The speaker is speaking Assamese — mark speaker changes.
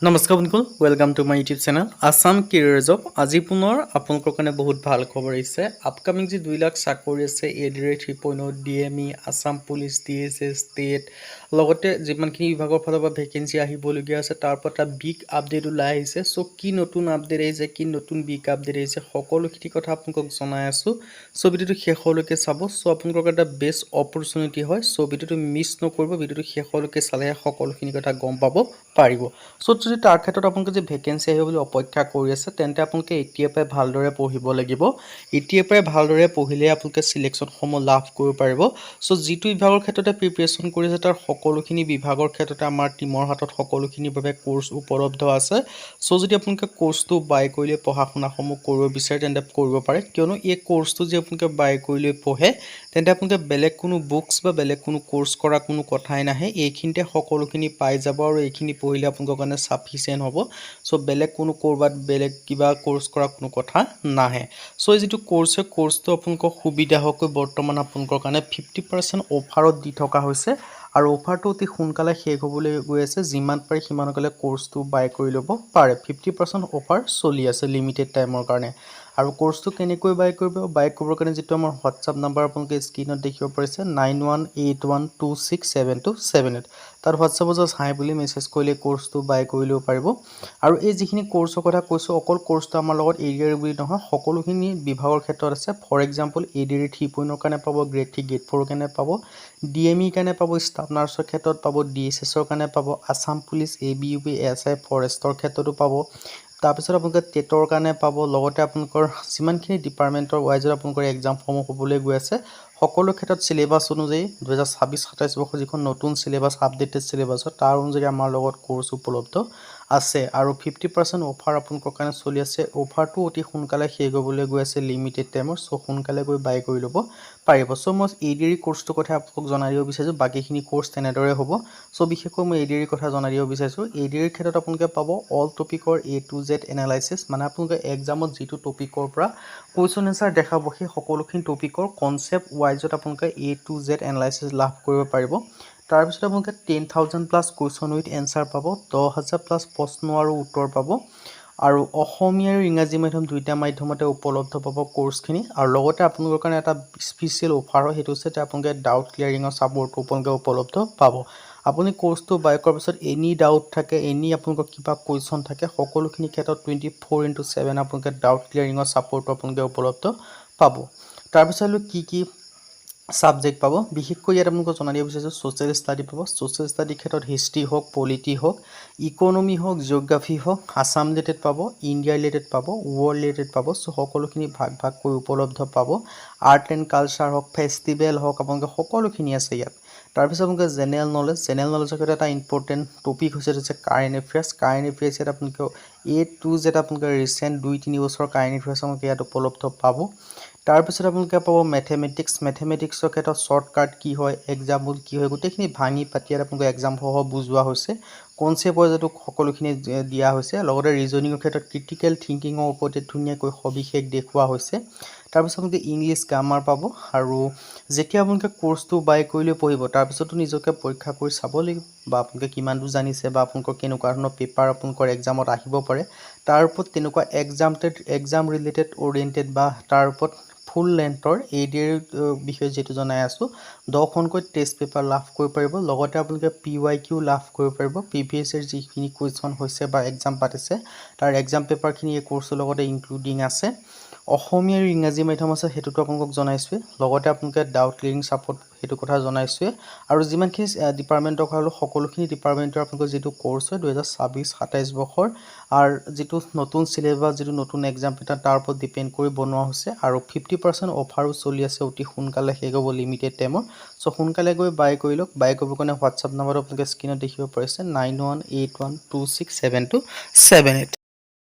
Speaker 1: নমস্কাৰ বন্ধুসকল, welcome to my YouTube channel Assam career job. আজি পুনৰ আপোনালোকৰ কাৰণে বহুত ভাল খবৰ আহিছে। আপকামিং যি 2 লাখ চাকৰি আছে ADR 3.0 DME Assam police DSS state লগতে যিমানখিনি বিভাগৰ ফালৰ পৰা ভেকেঞ্চি আহিবলগীয়া আছে তাৰ পৰা এটা বিগ আপডেট ওলাই আহিছে। চ' কি নতুন আপডেট আহিছে, কি নতুন বিগ আপডেট আহিছে, সকলোখিনি কথা আপোনালোকক জনাই আছোঁ। চ' ভিডিঅ'টো শেষলৈকে চাব। চ' আপোনালোকৰ এটা বেষ্ট অপৰচুনিটি হয়। চ' ভিডিঅ'টো মিছ নকৰিব, ভিডিঅ'টো শেষলৈকে চালেহে সকলোখিনি কথা গম পাব পাৰিব। চ' যদি তাৰ ক্ষেত্ৰত আপোনালোকে যে ভেকেঞ্চি আহিব বুলি অপেক্ষা কৰি আছে, তেন্তে আপোনালোকে এতিয়াৰ পৰাই ভালদৰে পঢ়িব লাগিব। এতিয়াৰ পৰাই ভালদৰে পঢ়িলে আপোনালোকে চিলেকশ্যনসমূহ লাভ কৰিব পাৰিব। চ' যিটো বিভাগৰ ক্ষেত্ৰতে প্ৰিপেৰেশ্যন কৰি আছে তাৰ সকলোখিনি বিভাগৰ ক্ষেত্ৰতে আমাৰ টীমৰ হাতত সকলোখিনিৰ বাবে কোৰ্চ উপলব্ধ আছে। চ' যদি আপোনালোকে কোৰ্চটো বাই কৰি লৈ পঢ়া শুনাসমূহ কৰিব বিচাৰে তেন্তে কৰিব পাৰে, কিয়নো এই কোৰ্চটো যদি আপোনালোকে বাই কৰি লৈ পঢ়ে তেন্তে আপোনালোকে বেলেগ কোনো বুকছ বা বেলেগ কোনো কোৰ্চ কৰা কোনো কথাই নাহে। এইখিনিতে সকলোখিনি পাই যাব আৰু এইখিনি পঢ়িলে আপোনালোকৰ কাৰণে সাফিচিয়েন্ট হ'ব। চ' বেলেগ কোনো ক'ৰবাত বেলেগ কিবা কোৰ্চ কৰা কোনো কথা নাহে। চ' এই যিটো কোৰ্চ হয়, কোৰ্চটো আপোনালোকৰ সুবিধা হোৱাকৈ বৰ্তমান আপোনালোকৰ কাৰণে 50% অফাৰত দি থকা হৈছে আৰু অফাৰটো অতি সোনকালে শেষ হ'বলৈ গৈ আছে। যিমান পাৰে সিমান সোনকালে কোৰ্চটো বাই কৰি ল'ব পাৰে। 50% অফাৰ চলি আছে লিমিটেড টাইমৰ কাৰণে। আৰু কোৰ্চটো কেনেকৈ বাই কৰিব? বাই কৰিবৰ কাৰণে যিটো আমাৰ হোৱাটছআপ নাম্বাৰ আপোনালোকে স্ক্ৰীণত দেখিব পাৰিছে 9181267278, তাত হোৱাটছআপত জাষ্ট হাই বুলি মেছেজ কৰিলে কোৰ্চটো বাই কৰি ল'ব পাৰিব। আৰু এই যিখিনি কোৰ্চৰ কথা কৈছোঁ, অকল কোৰ্চটো আমাৰ লগত ADR বুলি নহয়, সকলোখিনি বিভাগৰ ক্ষেত্ৰত আছে। ফৰ এক্সাম্পল ADR 3.0 কাৰণে পাব, গ্ৰেড 3 গ্ৰেড 4 কাৰণে পাব, DME কাৰণে পাব, ষ্টাফ নাৰ্ছৰ ক্ষেত্ৰত পাব, DSSৰ কাৰণে পাব, আছাম পুলিচ ABUP SI ফৰেষ্টৰ ক্ষেত্ৰতো পাব। তাৰপিছত আপোনালোকে টেটৰ কাৰণে পাব। লগতে আপোনালোকৰ যিমানখিনি ডিপাৰ্টমেণ্টৰ ৱাইজত আপোনালোকৰ এক্সামসমূহ হ'বলৈ গৈ আছে সকলো ক্ষেত্ৰত চিলেবাছ অনুযায়ী 2026-27 বৰ্ষৰ যিখন নতুন চিলেবাছ আপডেটেড চিলেবাছ হয় তাৰ অনুযায়ী আমাৰ লগত কোৰ্চ উপলব্ধ আছে। আৰু 50% অফাৰ আপোনালোকৰ কাৰণে চলি আছে। অফাৰটো অতি সোনকালে শেষ হ'বলৈ গৈ আছে লিমিটেড টাইমৰ। চ' সোনকালে গৈ বাই কৰি ল'ব পাৰিব। চ' মই ADR কোৰ্চটোৰ কথা আপোনালোক জনাই দিব বিচাৰিছোঁ। বাকীখিনি কোৰ্চ তেনেদৰে হ'ব। চ' বিশেষকৈ মই ADR কথা জনাই দিব বিচাৰিছোঁ। ADR ক্ষেত্ৰত আপোনালোকে পাব অল টপিকৰ A to Z এনালাইচিছ, মানে আপোনালোকে এক্সামত যিটো টপিকৰ পৰা কুৱেশ্যন এনচাৰ দেখাব সেই সকলোখিনি টপিকৰ কনচেপ্ট ৱাইজত আপোনালোকে A to Z এনালাইচিছ লাভ কৰিব পাৰিব। তাৰপিছত আপোনালোকে 10,000+ কুৱেশ্যন উইথ এনচাৰ পাব, 10,000+ প্ৰশ্ন আৰু উত্তৰ পাব। আৰু অসমীয়া আৰু ইংৰাজী মাধ্যম দুইটা মাধ্যমতে উপলব্ধ পাব কোৰ্চখিনি। আৰু লগতে আপোনালোকৰ কাৰণে এটা স্পেচিয়েল অফাৰ হয়, সেইটো হৈছে আপোনালোকে ডাউট ক্লিয়াৰিঙৰ ছাপৰ্টটো আপোনালোকে উপলব্ধ পাব। আপুনি কোৰ্চটো বাই কৰাৰ পিছত এনি ডাউট থাকে, এনি আপোনালোকৰ কিবা কুৱেশ্যন থাকে, সকলোখিনি ক্ষেত্ৰত 24/7 আপোনালোকে ডাউট ক্লিয়াৰিঙৰ ছাপৰ্টটো আপোনালোকে উপলব্ধ পাব। তাৰপিছত কি ছাবজেক্ট পাব, বিশেষকৈ ইয়াত আপোনালোকক জনাই দিব বিচাৰিছোঁ ছ'চিয়েল ষ্টাডি পাব। ছ'চিয়েল ষ্টাডিৰ ক্ষেত্ৰত হিষ্ট্ৰী হওক, পলিটি হওক, ইকনমি হওক, জিঅ'গ্ৰাফী হওক, আছাম ৰিলেটেড পাব, ইণ্ডিয়া ৰিলেটেড পাব, ৱৰ্ল্ড ৰিলেটেড পাব। চ' সকলোখিনি ভাগ ভাগকৈ উপলব্ধ পাব। আৰ্ট এণ্ড কালচাৰ হওক, ফেষ্টিভেল হওক, আপোনালোকে সকলোখিনি আছে ইয়াত। তাৰপিছত আপোনালোকে জেনেৰেল জেনেৰেল নলেজৰ ক্ষেত্ৰত এটা ইম্পৰ্টেণ্ট টপিক হৈছে কাৰেণ্ট এফেয়াৰ্ছ। কাৰেণ্ট এফেয়াৰ্ছ ইয়াত আপোনালোকে A to Z আপোনালোকে ৰিচেণ্ট 2-3 বছৰৰ কাৰেণ্ট এফেয়াৰ্ছ আপোনালোকে ইয়াত উপলব্ধ পাব। তাৰপিছত আপোনালোকে পাব মেথমেটিক্সৰ ক্ষেত্ৰত শ্বৰ্টকাট কি হয়, এক্সাম্পল কি হয়, গোটেইখিনি ভাঙি পাতি ইয়াত আপোনালোকে এক্সামসহ বুজোৱা হৈছে। কনচেপ্ট ৱাইজতো সকলোখিনি দিয়া হৈছে। লগতে ৰিজনিঙৰ ক্ষেত্ৰত ক্ৰিটিকেল থিংকিঙৰ ওপৰতে ধুনীয়াকৈ সবিশেষ দেখুওৱা হৈছে। তাৰপিছত আপোনালোকে ইংলিছ গ্ৰামাৰ পাব। আৰু যেতিয়া আপোনালোকে কোৰ্চটো বাই কৰি লৈ পঢ়িব তাৰপিছতো নিজকে পৰীক্ষা কৰি চাব লাগিব, বা আপোনালোকে কিমান দূৰ জানিছে বা আপোনালোকৰ কেনেকুৱা ধৰণৰ পেপাৰ আপোনালোকৰ এক্সামত আহিব পাৰে, তাৰ ওপৰত তেনেকুৱা এক্সাম ৰিলেটেড অৰিয়েণ্টেড বা তাৰ ওপৰত ফুল লেন্থৰ ADR বিষয়ে যিহেতু জনাই আছোঁ 10খনকৈ টেষ্ট পেপাৰ লাভ কৰিব পাৰিব। লগতে আপোনালোকে PYQ লাভ কৰিব পাৰিব। প্ৰিভিয়াছ ইয়াৰ যিখিনি কুৱেশ্যন হৈছে বা এক্সাম পাতিছে তাৰ এক্সাম পেপাৰখিনি এই কোৰ্চৰ লগতে ইনক্লুডিং আছে। অসমীয়া আৰু ইংৰাজী মাধ্যম আছে, সেইটোতো আপোনালোকক জনাইছোৱে। লগতে আপোনালোকে ডাউট ক্লিয়াৰিং ছাপৰ্ট সেইটো কথা জনাইছোৱে। আৰু যিমানখিনি ডিপাৰ্টমেণ্টৰ কথা হ'লেও সকলোখিনি ডিপাৰ্টমেণ্টৰ আপোনালোকৰ যিটো কোৰ্চ হয় 2026-27 বৰ্ষৰ আৰু যিটো নতুন চিলেবাছ, যিটো নতুন এক্সাম পেটাৰ্ণ তাৰ ওপৰত ডিপেণ্ড কৰি বনোৱা হৈছে। আৰু 50% অফাৰো চলি আছে, অতি সোনকালে শেষ হ'ব লিমিটেড টাইমৰ। চ' সোনকালে গৈ বাই কৰি লওক। বাই কৰিবৰ কাৰণে হোৱাটছআপ নাম্বাৰটো আপোনালোকে স্ক্ৰীণত দেখিব পাৰিছে 9181267278।